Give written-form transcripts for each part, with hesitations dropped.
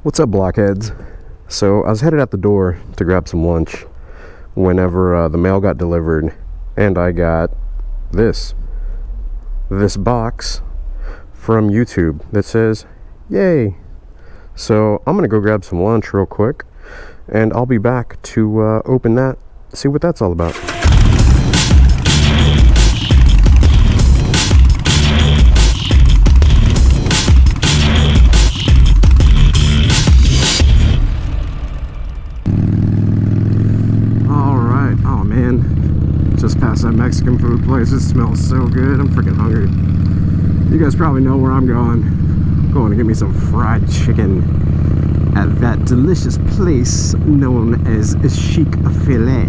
What's up, Blockheads? So I was headed out the door to grab some lunch whenever the mail got delivered, and I got this box from YouTube that says yay. So I'm gonna go grab some lunch real quick, and I'll be back to open that, see what that's all about. Just past that Mexican food place. It smells so good. I'm freaking hungry. You guys probably know where I'm going. I'm going to get me some fried chicken at that delicious place known as Chic Filet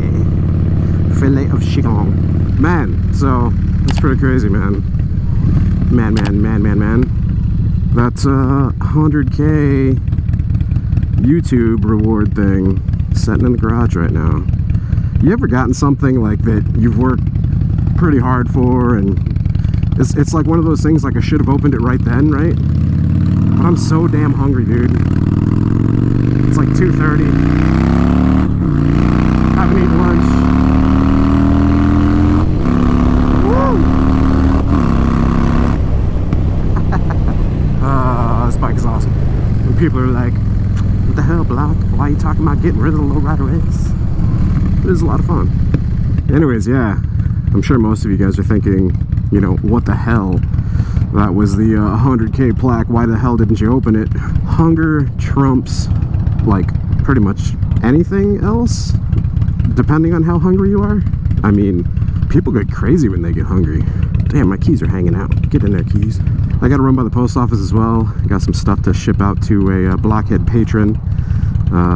of Chicken. Man, so that's pretty crazy, man. Man. That's a 100K YouTube reward thing sitting in the garage right now. You ever gotten something like that you've worked pretty hard for, and it's like one of those things like I should have opened it right then, right? But I'm so damn hungry, dude. It's like 2:30. Haven't eaten lunch. Woo! This bike is awesome. And people are like, what the hell, Block? Why are you talking about getting rid of the lowrider race? It is a lot of fun. Anyways, yeah, I'm sure most of you guys are thinking, you know, what the hell? That was the 100K plaque. Why the hell didn't you open it? Hunger trumps, like, pretty much anything else, depending on how hungry you are. I mean, people get crazy when they get hungry. Damn, my keys are hanging out. Get in there, keys. I gotta run by the post office as well. I got some stuff to ship out to a Blockhead patron.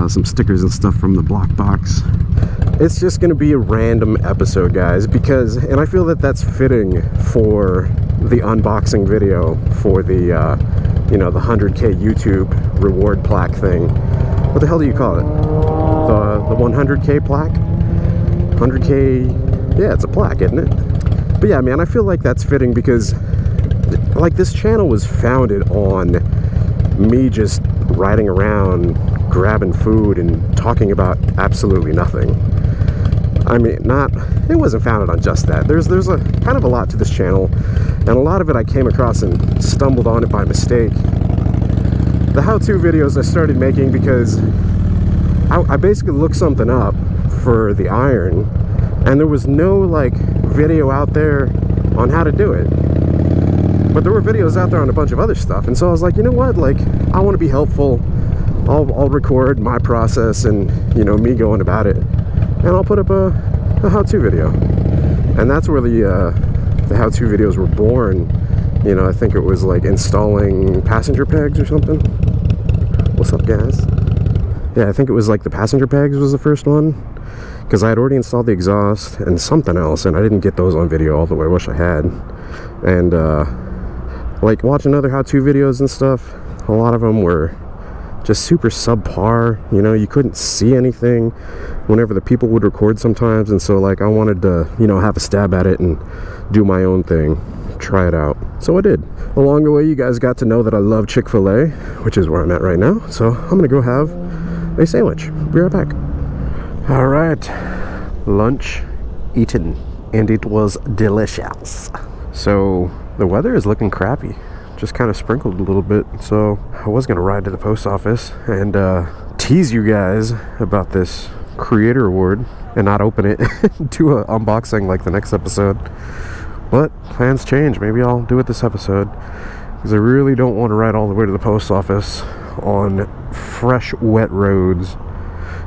Some stickers and stuff from the Block box. It's just going to be a random episode, guys, because, and I feel that that's fitting for the unboxing video for the, you know, the 100K YouTube reward plaque thing. What the hell do you call it? The 100K plaque? 100K, yeah, it's a plaque, isn't it? But yeah, man, I feel like that's fitting because, like, this channel was founded on me just riding around, grabbing food, and talking about absolutely nothing. I mean, it wasn't founded on just that. There's a kind of a lot to this channel, and a lot of it I came across and stumbled on it by mistake. The how-to videos I started making because I basically looked something up for the iron, and there was no, like, video out there on how to do it. But there were videos out there on a bunch of other stuff, and so I was like, you know what, like, I want to be helpful. I'll record my process and, you know, me going about it, and I'll put up a how-to video. And that's where the how-to videos were born. You know, I think it was like installing passenger pegs or something. What's up, guys? Yeah, I think it was like the passenger pegs was the first one, because I had already installed the exhaust and something else, and I didn't get those on video all the way. I wish I had. And like watching other how-to videos and stuff, a lot of them were just super subpar. You know, you couldn't see anything whenever the people would record sometimes, and so, like, I wanted to, you know, have a stab at it and do my own thing, try it out. So I did. Along the way, you guys got to know that I love Chick-fil-A, which is where I'm at right now. So I'm gonna go have a sandwich. Be right back. All right, lunch eaten, and it was delicious. So the weather is looking crappy. Just kind of sprinkled a little bit, so I was gonna ride to the post office and tease you guys about this creator award and not open it, do an unboxing like the next episode. But plans change. Maybe I'll do it this episode, because I really don't want to ride all the way to the post office on fresh, wet roads,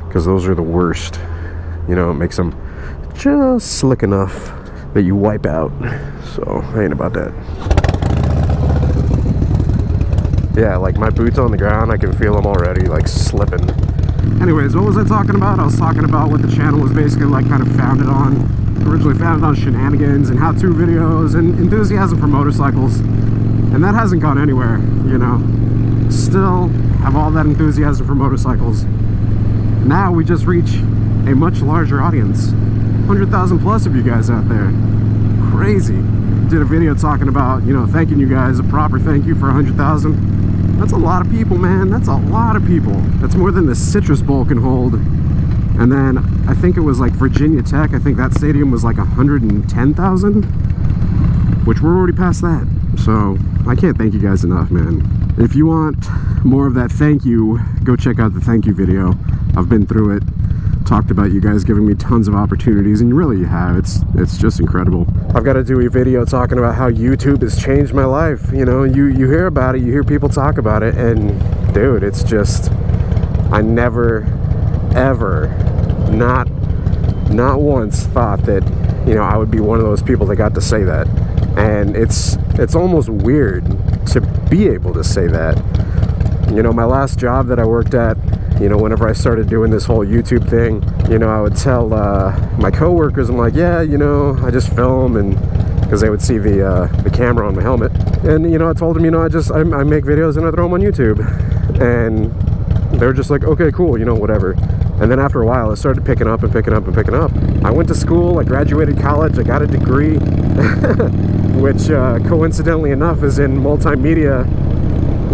because those are the worst. You know, it makes them just slick enough that you wipe out. So I ain't about that. Yeah, like my boots on the ground, I can feel them already, like, slipping. Anyways, what was I talking about? I was talking about what the channel was basically, like, kind of founded on. Originally founded on shenanigans and how-to videos and enthusiasm for motorcycles. And that hasn't gone anywhere, you know. Still have all that enthusiasm for motorcycles. Now we just reach a much larger audience. 100,000 plus of you guys out there. Crazy. Did a video talking about, you know, thanking you guys, a proper thank you for 100,000. That's a lot of people, man. That's a lot of people. That's more than the Citrus Bowl can hold. And then I think it was like Virginia Tech. I think that stadium was like 110,000, which we're already past that. So I can't thank you guys enough, man. If you want more of that thank you, go check out the thank you video. I've been through it, talked about you guys giving me tons of opportunities, and really you have. It's just incredible. I've got to do a video talking about how YouTube has changed my life. You know, you hear about it, you hear people talk about it, and dude, it's just, I never ever, not once thought that, you know, I would be one of those people that got to say that. And it's almost weird to be able to say that. You know, my last job that I worked at, you know, whenever I started doing this whole YouTube thing, you know, I would tell my coworkers, I'm like, yeah, you know, I just film, and because they would see the camera on my helmet. And, you know, I told them, you know, I make videos and I throw them on YouTube. And they were just like, okay, cool, you know, whatever. And then after a while, it started picking up and picking up and picking up. I went to school, I graduated college, I got a degree, which coincidentally enough is in multimedia,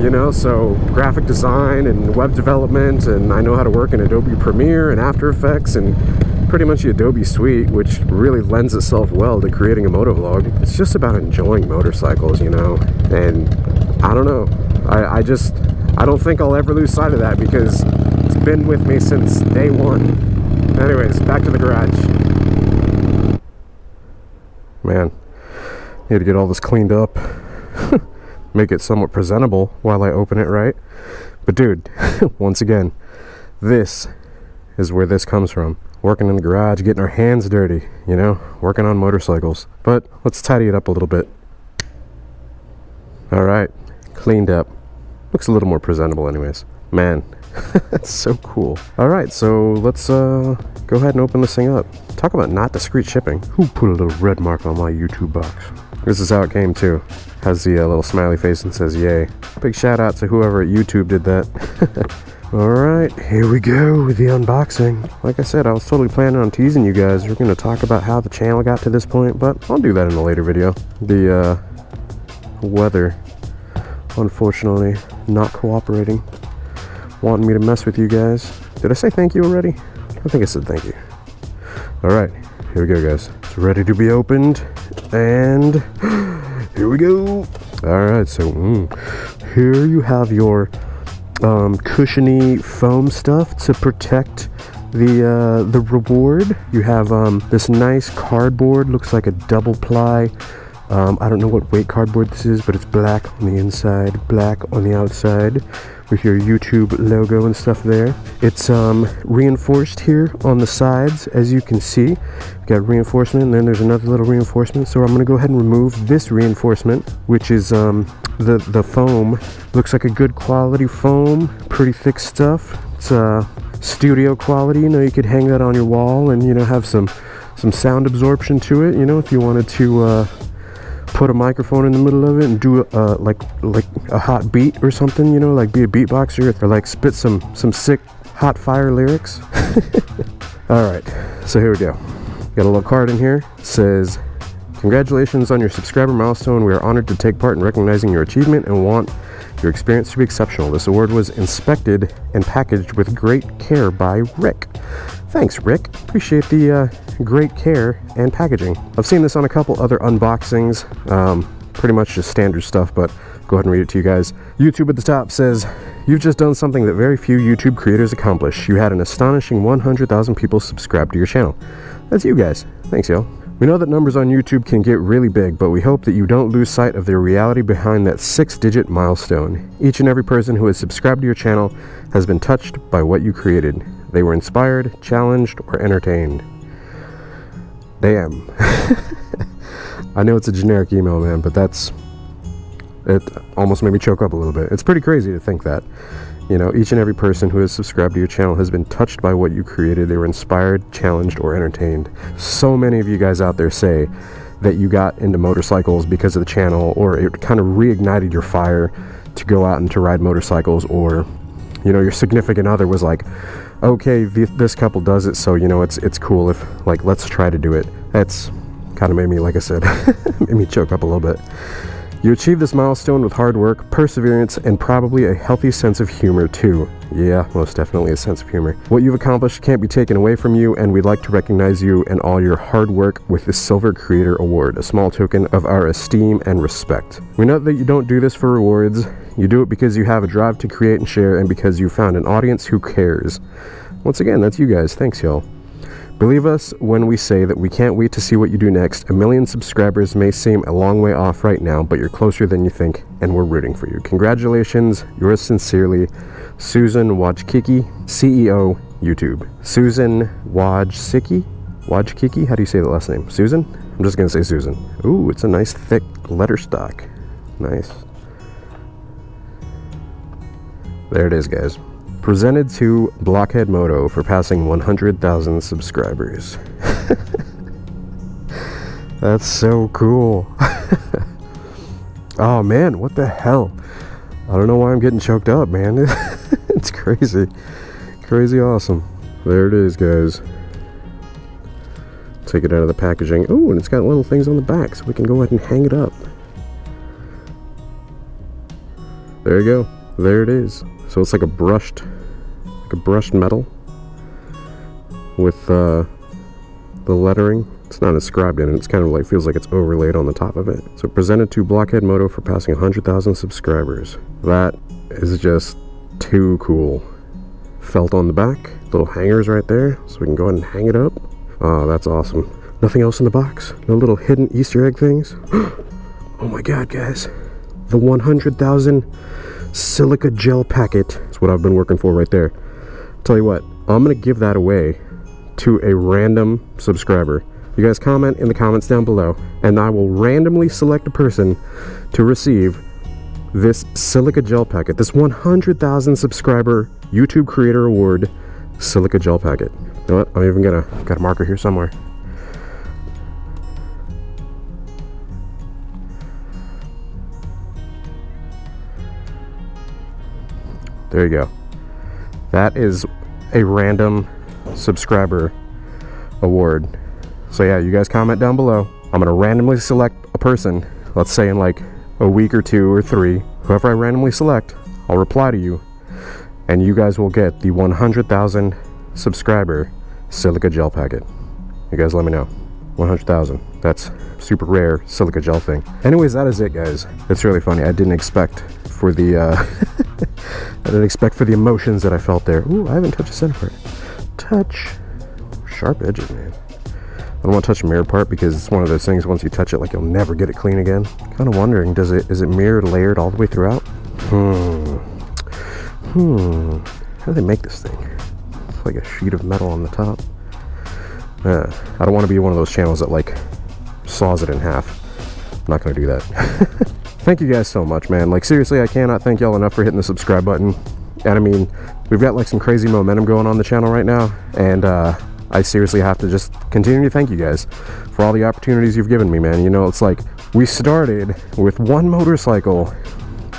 you know, so graphic design and web development, and I know how to work in Adobe Premiere and After Effects and pretty much the Adobe suite, which really lends itself well to creating a moto vlog. It's just about enjoying motorcycles, you know, and I don't know, I don't think I'll ever lose sight of that because it's been with me since day one. Anyways, back to the garage. Man, need to get all this cleaned up. Make it somewhat presentable while I open it, right? But dude, once again, this is where this comes from. Working in the garage, getting our hands dirty, you know, working on motorcycles. But let's tidy it up a little bit. All right, cleaned up. Looks a little more presentable anyways. Man, that's so cool. All right, so let's go ahead and open this thing up. Talk about not discreet shipping. Who put a little red mark on my YouTube box? This is how it came too. Has the little smiley face and says yay. Big shout out to whoever at YouTube did that. All right, here we go with the unboxing. Like I said, I was totally planning on teasing you guys. We're gonna talk about how the channel got to this point, but I'll do that in a later video. The weather, unfortunately, not cooperating. Wanting me to mess with you guys. Did I say thank you already? I think I said thank you. All right, here we go, guys. It's ready to be opened, and here we go. All right, so here you have your cushiony foam stuff to protect the reward. You have this nice cardboard, looks like a double ply. I don't know what weight cardboard this is, but it's black on the inside, black on the outside, with your YouTube logo and stuff there. It's reinforced here on the sides, as you can see. We've got reinforcement, and then there's another little reinforcement. So I'm going to go ahead and remove this reinforcement, which is the foam. Looks like a good quality foam, pretty thick stuff. It's studio quality. You know, you could hang that on your wall and, you know, have some sound absorption to it. You know, if you wanted to put a microphone in the middle of it and do like a hot beat or something, you know, like be a beatboxer, or like spit some sick hot fire lyrics. All right, so here we go. Got a little card in here. It says, congratulations on your subscriber milestone. We are honored to take part in recognizing your achievement and want your experience to be exceptional. This award was inspected and packaged with great care by Rick. Thanks, Rick. Appreciate the great care and packaging. I've seen this on a couple other unboxings. Pretty much just standard stuff, but go ahead and read it to you guys. YouTube at the top says, you've just done something that very few YouTube creators accomplish. You had an astonishing 100,000 people subscribe to your channel. That's you guys. Thanks, y'all. We know that numbers on YouTube can get really big, but we hope that you don't lose sight of the reality behind that 6-digit milestone. Each and every person who has subscribed to your channel has been touched by what you created. They were inspired, challenged, or entertained. Damn. I know it's a generic email, man, but it almost made me choke up a little bit. It's pretty crazy to think that. You know, each and every person who has subscribed to your channel has been touched by what you created. They were inspired, challenged, or entertained. So many of you guys out there say that you got into motorcycles because of the channel, or it kind of reignited your fire to go out and to ride motorcycles, or, you know, your significant other was like, okay, this couple does it, so, you know, it's cool if, like, let's try to do it. That's kind of made me, like I said, made me choke up a little bit. You achieve this milestone with hard work, perseverance, and probably a healthy sense of humor too. Yeah, most definitely a sense of humor. What you've accomplished can't be taken away from you, and we'd like to recognize you and all your hard work with the Silver Creator Award, a small token of our esteem and respect. We know that you don't do this for rewards. You do it because you have a drive to create and share, and because you found an audience who cares. Once again, that's you guys. Thanks, y'all. Believe us when we say that we can't wait to see what you do next. 1 million subscribers may seem a long way off right now, but you're closer than you think, and we're rooting for you. Congratulations, yours sincerely, Susan Wojcicki, CEO, YouTube. Susan Wojcicki? How do you say the last name? Susan? I'm just gonna say Susan. Ooh, it's a nice thick letter stock. Nice. There it is, guys. Presented to Blockhead Moto for passing 100,000 subscribers. That's so cool. Oh man, what the hell? I don't know why I'm getting choked up, man. It's crazy. Crazy awesome. There it is, guys. Take it out of the packaging. Oh, and it's got little things on the back, so we can go ahead and hang it up. There you go. There it is. So it's like a brushed metal with the lettering. It's not inscribed in it. It's kind of like, feels like it's overlaid on the top of it. So presented to Blockhead Moto for passing 100,000 subscribers. That is just too cool. Felt on the back, little hangers right there, so we can go ahead and hang it up. Oh, that's awesome. Nothing else in the box? No little hidden Easter egg things? Oh my god, guys. The 100,000 silica gel packet. That's what I've been working for right there. Tell you what, I'm gonna give that away to a random subscriber. You guys comment in the comments down below, and I will randomly select a person to receive this silica gel packet, this 100,000 subscriber YouTube Creator Award silica gel packet. You know what? I'm even got a marker here somewhere. There you go. That is a random subscriber award. So yeah, you guys comment down below. I'm gonna randomly select a person, let's say in like a week or 2 or 3. Whoever I randomly select, I'll reply to you, and you guys will get the 100,000 subscriber silica gel packet. You guys let me know. 100,000. That's super rare silica gel thing. Anyways, that is it, guys. It's really funny. I didn't expect for the I didn't expect for the emotions that I felt there. Ooh, I haven't touched a center part. Touch. Sharp edges, man. I don't want to touch the mirror part because it's one of those things, once you touch it, like, you'll never get it clean again. Kind of wondering, is it mirror layered all the way throughout? How do they make this thing? It's like a sheet of metal on the top. I don't want to be one of those channels that like saws it in half. I'm not going to do that. Thank you guys so much, man. Like, seriously, I cannot thank y'all enough for hitting the subscribe button. And I mean, we've got like some crazy momentum going on the channel right now, and I seriously have to just continue to thank you guys for all the opportunities you've given me, man. You know, it's like, we started with one motorcycle,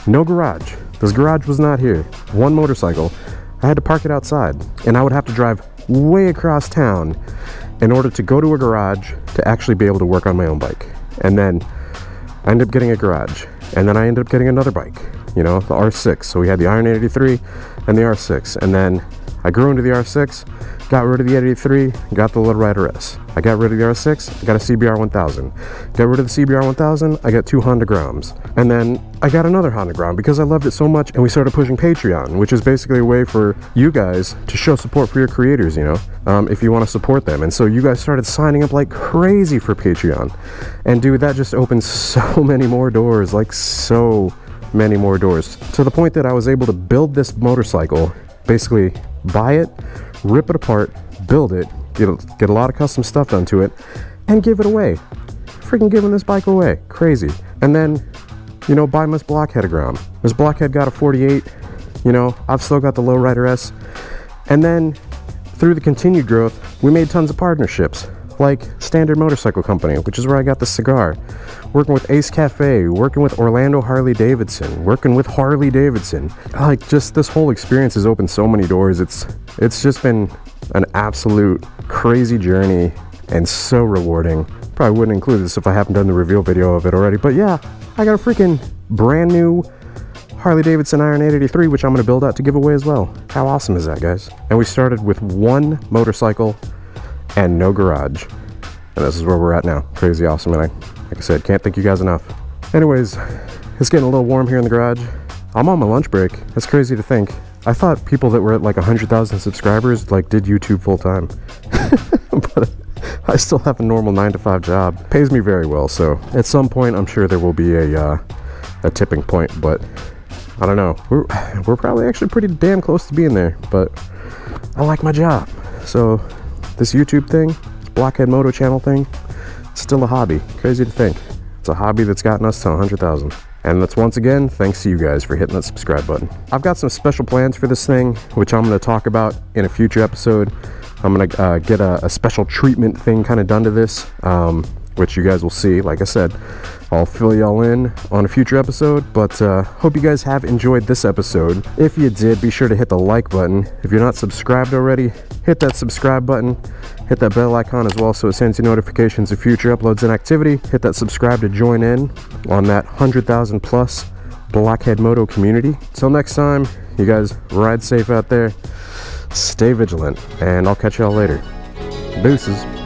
no garage. This garage was not here. One motorcycle. I had to park it outside, and I would have to drive way across town in order to go to a garage to actually be able to work on my own bike. And then I ended up getting a garage, and then I ended up getting another bike, you know, the R6. So we had the Iron 83 and the R6, and then I grew into the R6, got rid of the 83, got the Lowrider S. I got rid of the R6, I got a CBR 1000. Got rid of the CBR 1000, I got 2 Honda Groms. And then I got another Honda Grom because I loved it so much, and we started pushing Patreon, which is basically a way for you guys to show support for your creators, you know, if you want to support them. And so you guys started signing up like crazy for Patreon. And dude, that just opened so many more doors, like so many more doors, to the point that I was able to build this motorcycle, basically buy it, rip it apart, build it, get a lot of custom stuff done to it, and give it away. Freaking giving this bike away. Crazy. And then, you know, buy Miss Blockhead a Grom. Miss Blockhead got a 48, you know, I've still got the Lowrider S. And then, through the continued growth, we made tons of partnerships, like Standard Motorcycle Company, which is where I got the cigar, working with Ace Cafe, working with Orlando Harley Davidson, working with Harley Davidson. Like, just this whole experience has opened so many doors. It's just been an absolute crazy journey and so rewarding. Probably wouldn't include this if I haven't done the reveal video of it already, but yeah, I got a freaking brand new Harley Davidson Iron 883, which I'm going to build out to give away as well. How awesome is that, guys? And we started with one motorcycle and no garage. And this is where we're at now. Crazy awesome. And like I said, can't thank you guys enough. Anyways, it's getting a little warm here in the garage. I'm on my lunch break. That's crazy to think. I thought people that were at like 100,000 subscribers like did YouTube full time. But I still have a normal 9-to-5 job. Pays me very well, so at some point I'm sure there will be a tipping point, but I don't know. We're probably actually pretty damn close to being there, but I like my job. So this YouTube thing, this Blockhead Moto channel thing, it's still a hobby. Crazy to think. It's a hobby that's gotten us to 100,000. And that's once again, thanks to you guys for hitting that subscribe button. I've got some special plans for this thing, which I'm going to talk about in a future episode. I'm going to get a special treatment thing kind of done to this, which you guys will see. Like I said, I'll fill y'all in on a future episode, but hope you guys have enjoyed this episode. If you did, be sure to hit the like button. If you're not subscribed already, hit that subscribe button. Hit that bell icon as well so it sends you notifications of future uploads and activity. Hit that subscribe to join in on that 100,000 plus Blockhead Moto community. Till next time, you guys ride safe out there, stay vigilant, and I'll catch y'all later. Deuces.